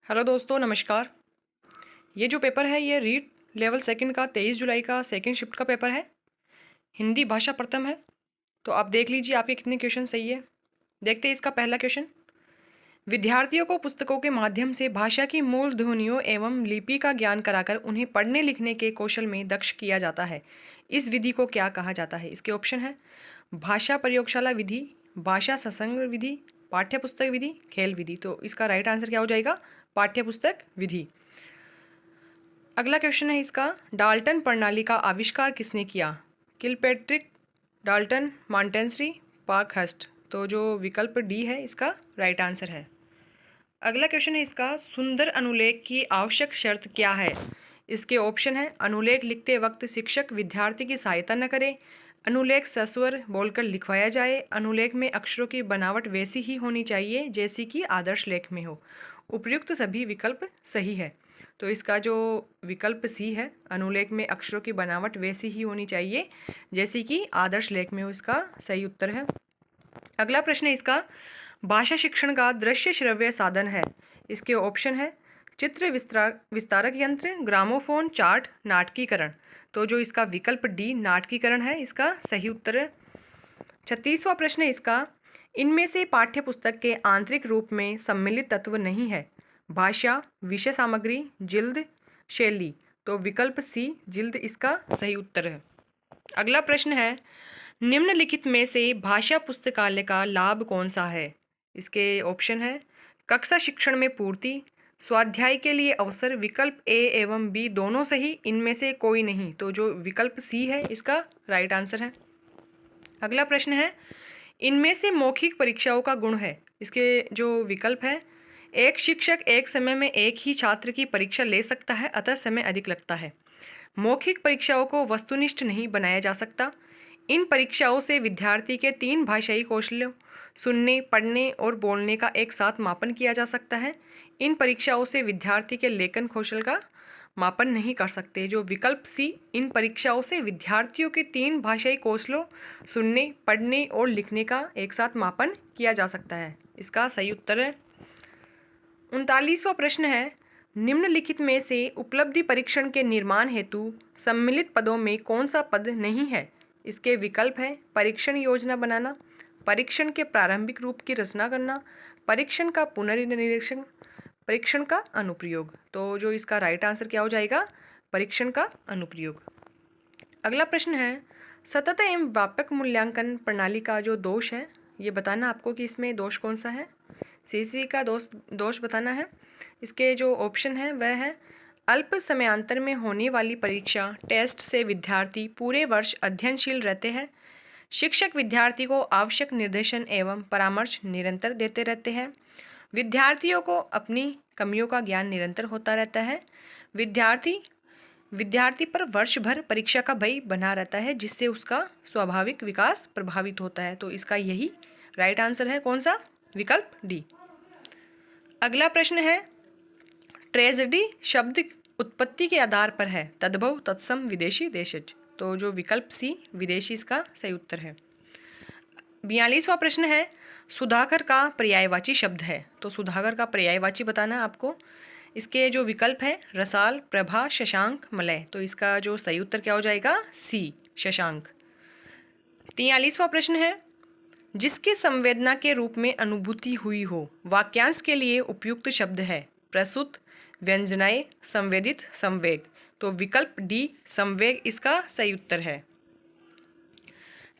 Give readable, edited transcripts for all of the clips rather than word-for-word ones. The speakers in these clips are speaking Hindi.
हेलो दोस्तों, नमस्कार। ये जो पेपर है ये रीड लेवल सेकंड का 23 जुलाई का सेकंड शिफ्ट का पेपर है। हिंदी भाषा प्रथम है। तो आप देख लीजिए आपके कितने क्वेश्चन सही है। देखते हैं इसका पहला क्वेश्चन। विद्यार्थियों को पुस्तकों के माध्यम से भाषा की मूल ध्वनियों एवं लिपि का ज्ञान कराकर उन्हें पढ़ने लिखने के कौशल में दक्ष किया जाता है। इस विधि को क्या कहा जाता है? इसके ऑप्शन है भाषा प्रयोगशाला विधि, भाषा सत्संग विधि, पाठ्य पुस्तक विधि, खेल विधि। तो इसका राइट आंसर क्या हो जाएगा? पाठ्य पुस्तक विधि। अगला क्वेश्चन है इसका, डाल्टन प्रणाली का आविष्कार किसने किया? किलपेट्रिक, डाल्टन, मॉन्टेसरी, पार्कहर्स्ट। तो जो विकल्प डी है इसका राइट आंसर है। अगला क्वेश्चन है इसका, सुंदर अनुलेख की आवश्यक शर्त क्या है? इसके ऑप्शन है अनुलेख लिखते वक्त शिक्षक विद्यार्थी की सहायता न करे, अनुलेख सस्वर बोलकर लिखवाया जाए, अनुलेख में अक्षरों की बनावट वैसी ही होनी चाहिए जैसी कि आदर्श लेख में हो। उपर्युक्त सभी विकल्प सही है। तो इसका जो विकल्प सी है, अनुलेख में अक्षरों की बनावट वैसी ही होनी चाहिए जैसी कि आदर्श लेख में हो, इसका सही उत्तर है। अगला प्रश्न है इसका, भाषा शिक्षण का दृश्य श्रव्य साधन है। इसके ऑप्शन है चित्र विस्तारक यंत्र, ग्रामोफोन, चार्ट, नाटकीकरण। तो जो इसका विकल्प डी नाटकीकरण है इसका सही उत्तर है। 36वां प्रश्न है इसका, इनमें से पाठ्य पुस्तक के आंतरिक रूप में सम्मिलित तत्व नहीं है? भाषा, विषय सामग्री, जिल्द, शैली। तो विकल्प सी जिल्द इसका सही उत्तर है। अगला प्रश्न है, निम्नलिखित में से भाषा पुस्तकालय का लाभ कौन सा है? इसके ऑप्शन है कक्षा शिक्षण में पूर्ति, स्वाध्याय के लिए अवसर, विकल्प ए एवं बी दोनों सही, इनमें से कोई नहीं। तो जो विकल्प सी है इसका राइट आंसर है। अगला प्रश्न है, इनमें से मौखिक परीक्षाओं का गुण है। इसके जो विकल्प है, एक शिक्षक एक समय में एक ही छात्र की परीक्षा ले सकता है अतः समय अधिक लगता है। मौखिक परीक्षाओं को वस्तुनिष्ठ नहीं बनाया जा सकता। इन परीक्षाओं से विद्यार्थी के 3 भाषाई कौशलों सुनने, पढ़ने और बोलने का एक साथ मापन किया जा सकता है। इन परीक्षाओं से विद्यार्थी के लेखन कौशल का मापन नहीं कर सकते। जो विकल्प सी, इन परीक्षाओं से विद्यार्थियों के 3 भाषाई कौशलों सुनने, पढ़ने और लिखने का एक साथ मापन किया जा सकता है, इसका सही उत्तर है। 39वां प्रश्न है, निम्नलिखित में से उपलब्धि परीक्षण के निर्माण हेतु सम्मिलित पदों में कौन सा पद नहीं है? इसके विकल्प है परीक्षण योजना बनाना, परीक्षण के प्रारंभिक रूप की रचना करना, परीक्षण का पुनर्निरीक्षण, परीक्षण का अनुप्रयोग। तो जो इसका राइट आंसर क्या हो जाएगा? परीक्षण का अनुप्रयोग। अगला प्रश्न है, सतत एवं व्यापक मूल्यांकन प्रणाली का जो दोष है ये बताना आपको कि इसमें दोष कौन सा है। सीसी का दोष बताना है। इसके जो ऑप्शन है वह है अल्प समयांतर में होने वाली परीक्षा टेस्ट से विद्यार्थी पूरे वर्ष अध्ययनशील रहते हैं। शिक्षक विद्यार्थी को आवश्यक निर्देशन एवं परामर्श निरंतर देते रहते हैं। विद्यार्थियों को अपनी कमियों का ज्ञान निरंतर होता रहता है। विद्यार्थी पर वर्ष भर परीक्षा का भय बना रहता है जिससे उसका स्वाभाविक विकास प्रभावित होता है। तो इसका यही राइट आंसर है। कौन सा? विकल्प डी। अगला प्रश्न है, ट्रेजेडी शब्द उत्पत्ति के आधार पर है तद्भव, तत्सम, विदेशी, देशज। तो जो विकल्प सी विदेशी इसका सही उत्तर है। 42वां प्रश्न है, सुधाकर का पर्यायवाची शब्द है। तो सुधाकर का पर्यायवाची बताना आपको। इसके जो विकल्प है रसाल, प्रभा, शशांक, मलय। तो इसका जो सही उत्तर क्या हो जाएगा? सी शशांक। 43वां प्रश्न है, जिसकी संवेदना के रूप में अनुभूति हुई हो वाक्यांश के लिए उपयुक्त शब्द है प्रसूत, व्यंजनाएं, संवेदित, संवेग। तो विकल्प डी संवेग इसका सही उत्तर है।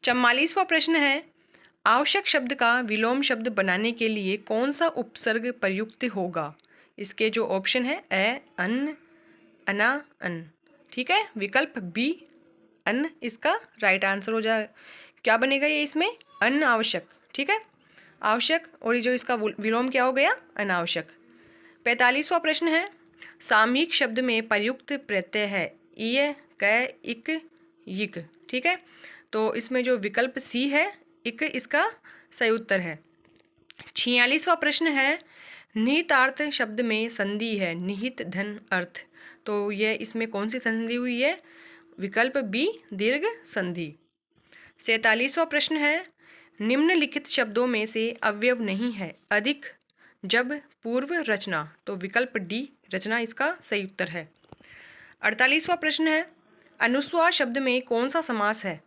44वां प्रश्न है, आवश्यक शब्द का विलोम शब्द बनाने के लिए कौन सा उपसर्ग प्रयुक्त होगा? इसके जो ऑप्शन है अ, अन, अना, अन। ठीक है, विकल्प बी अन इसका राइट आंसर हो जाए। क्या बनेगा ये इसमें? अनावश्यक। ठीक है, आवश्यक और ये जो इसका विलोम क्या हो गया? अनावश्यक। 45वां प्रश्न है, सामयिक शब्द में प्रयुक्त प्रत्यय है इय, क, इक, यिक। ठीक है, तो इसमें जो विकल्प सी है इक इसका सही उत्तर है। 46वां प्रश्न है, निहितार्थ शब्द में संधि है निहित धन अर्थ। तो ये इसमें कौन सी संधि हुई है? विकल्प बी दीर्घ संधि। 47वां प्रश्न है, निम्नलिखित शब्दों में से अवयव नहीं है अधिक, जब पूर्व रचना, तो विकल्प डी रचना इसका सही उत्तर है। 48वां प्रश्न है, अनुस्वार शब्द में कौन सा समास है?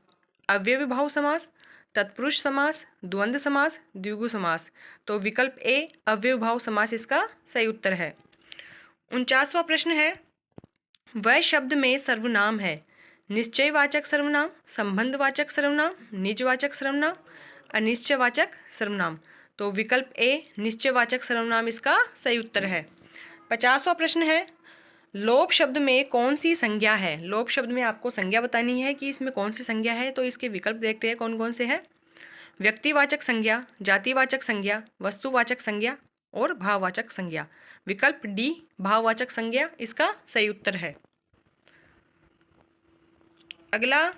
अव्ययीभाव समास, तत्पुरुष समास, द्वंद्व समास, द्विगु समास। तो विकल्प ए अव्ययीभाव समास इसका सही उत्तर है। 49वां प्रश्न है, वह शब्द में सर्वनाम है? निश्चयवाचक सर्वनाम, संबंधवाचक सर्वनाम, निजवाचक सर्वनाम, अनिश्चयवाचक सर्वनाम। तो विकल्प ए निश्चयवाचक सर्वनाम इसका सही उत्तर है। 50वां प्रश्न है, लोभ शब्द में कौन सी संज्ञा है? लोभ शब्द में आपको संज्ञा बतानी है कि इसमें कौन सी संज्ञा है। तो इसके विकल्प देखते हैं कौन कौन से हैं। व्यक्तिवाचक संज्ञा, जातिवाचक संज्ञा, वस्तुवाचक संज्ञा और भाववाचक संज्ञा। विकल्प डी भाववाचक संज्ञा इसका सही उत्तर है। अगला,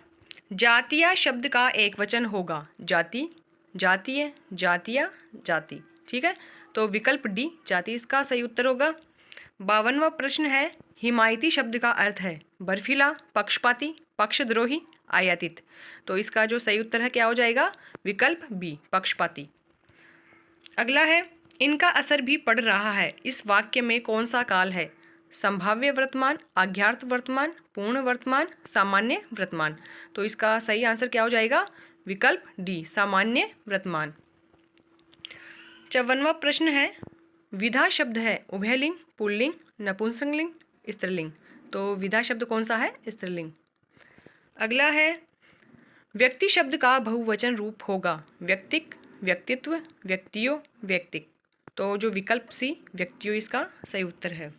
जातीय शब्द का एक वचन होगा? जाति, जातीय, जातिया, जाति। ठीक है, तो विकल्प डी जाति इसका सही उत्तर होगा। 52वां प्रश्न है, हिमायती शब्द का अर्थ है? बर्फीला, पक्षपाती, पक्षद्रोही, आयातित। तो इसका जो सही उत्तर है क्या हो जाएगा? विकल्प बी पक्षपाती। अगला है, इनका असर भी पड़ रहा है, इस वाक्य में कौन सा काल है? संभाव्य वर्तमान, आज्ञार्थ वर्तमान, पूर्ण वर्तमान, सामान्य वर्तमान। तो इसका सही आंसर क्या हो जाएगा? विकल्प डी सामान्य वर्तमान। 54वां प्रश्न है, विधा शब्द है उभयलिंग, पुल्लिंग, नपुंसकलिंग, स्त्रीलिंग। तो विधा शब्द कौन सा है? स्त्रीलिंग। अगला है, व्यक्ति शब्द का बहुवचन रूप होगा? व्यक्तिक, व्यक्तित्व, व्यक्तियों, व्यक्तिक। तो जो विकल्प सी व्यक्तियों इसका सही उत्तर है।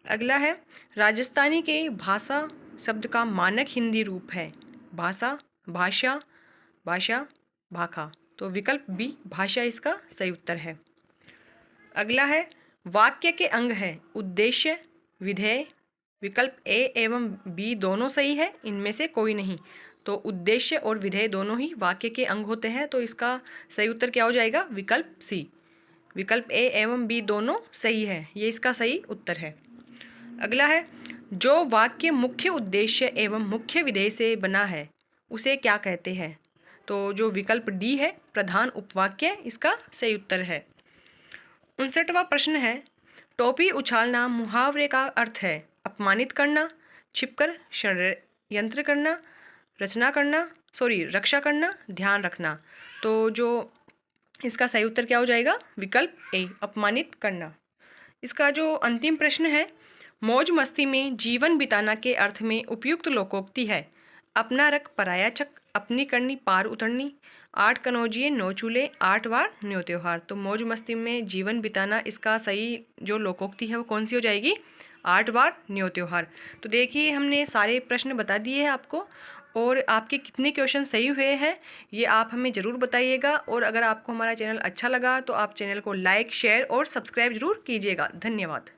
अगला है, राजस्थानी के भाषा शब्द का मानक हिंदी रूप है? भाषा, भाषा, भाषा, भाखा। तो विकल्प बी भाषा इसका सही उत्तर है। अगला है, वाक्य के अंग है उद्देश्य, विधेय। विकल्प ए एवं बी दोनों सही है, इनमें से कोई नहीं। तो उद्देश्य और विधेय दोनों ही वाक्य के अंग होते हैं, तो इसका सही उत्तर क्या हो जाएगा? विकल्प सी। विकल्प ए एवं बी दोनों सही है, ये इसका सही उत्तर है। अगला है, जो वाक्य मुख्य उद्देश्य एवं मुख्य विधेय से बना है उसे क्या कहते हैं? तो जो विकल्प डी है प्रधान उपवाक्य इसका सही उत्तर है। 59वां प्रश्न है, टोपी उछालना मुहावरे का अर्थ है? अपमानित करना, छिपकर षड्यंत्र करना, रक्षा करना, ध्यान रखना। तो जो इसका सही उत्तर क्या हो जाएगा? विकल्प ए अपमानित करना। इसका जो अंतिम प्रश्न है, मौज मस्ती में जीवन बिताना के अर्थ में उपयुक्त लोकोक्ति है? अपना रख पराया चक, अपनी करनी पार उतरनी, 8 कनौजिए 9 चूल्हे, 8 बार न्यो त्योहार। तो मौज मस्ती में जीवन बिताना इसका सही जो लोकोक्ति है वो कौन सी हो जाएगी? 8 बार न्यो त्योहार। तो देखिए हमने सारे प्रश्न बता दिए हैं आपको, और आपके कितने क्वेश्चन सही हुए हैं ये आप हमें ज़रूर बताइएगा। और अगर आपको हमारा चैनल अच्छा लगा तो आप चैनल को लाइक, शेयर और सब्सक्राइब ज़रूर कीजिएगा। धन्यवाद।